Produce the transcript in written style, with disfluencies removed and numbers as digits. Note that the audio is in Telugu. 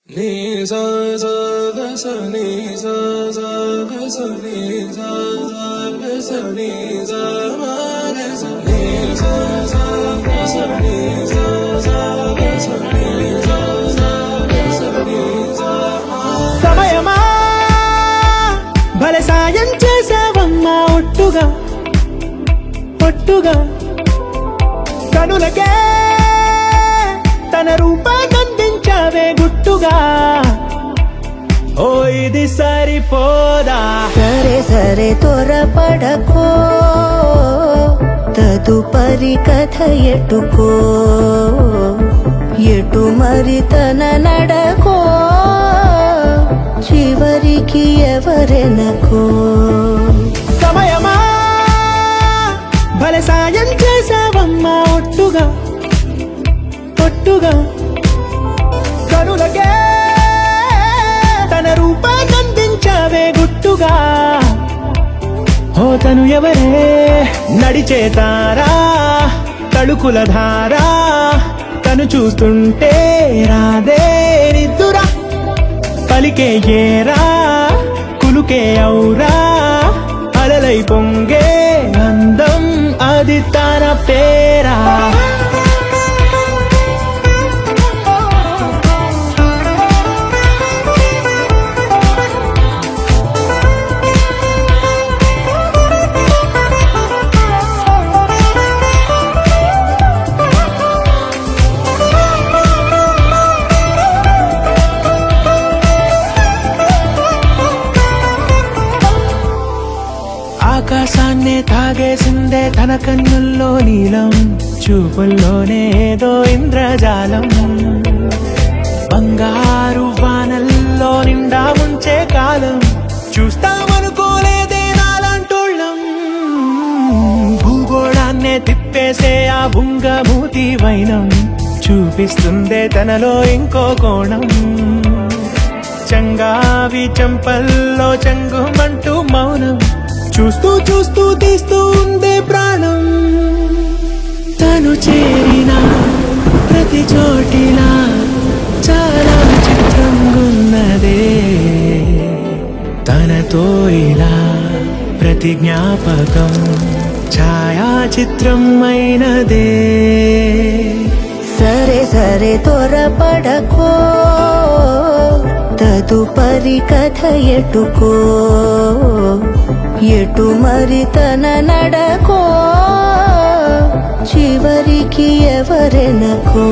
Ni sa sa ga sa ni sa sa ga sa ni sa sa ga sa ni sa ma ga sa ni sa sa ga sa ni sa sa ga sa ni sa sa ga sa ni sa ma సమయమా భలే సాయం చేసావమ్మా ఒట్టుగా ఒట్టుగా కనులకే తన రూపాన్నందించావే గుట్టుగా ఓ ఇది సరిపోదా సరే సరే త్వరపడకో తదుపరి కథ ఎటుకో ఎటు మరి తన నడకో చివరికి ఎవరెనకో సమయమా భలే సాయం చేసావమ్మా ఒట్టుగా ఒట్టుగా కనులకే తన రూపాన్నందించావే గుట్టుగా ఓ తను ఎవరే నడిచే తారా తళుకుల ధారా తను చూస్తుంటే రాదే నిద్దురా పలికే ఏరా కులుకే ఔరా అలలై పొంగే అందం అది తన పేరా ఆకాశాన్నే తాగేసిందే తన కన్నుల్లో నీలం చూపుల్లోనే ఏదో ఇంద్రజాలం బంగారు వానల్లో నిండా ముంచే కాలం చూస్తామనుకోలేదే నాలాంటోళ్ళం భూగోళాన్నే తిప్పేసే ఆ బుంగమూతి వైనం చూపిస్తుందే తనలో ఇంకో కోణం చంగావి చంపల్లో చంగుమంటూ మౌనం చూస్తూ చూస్తూ తీస్తూ ఉందే ప్రాణం తను చేరిన ప్రతి చోటిలా చాలా చిత్రంగున్నదే తనతో ఇలా ప్రతి జ్ఞాపకం ఛాయాచిత్రం అయినదే సరే సరే త్వరపడకో తదుపరి కథ ఎటుకో ఎటు మరి తన నడకో చివరికి ఎవరెనకో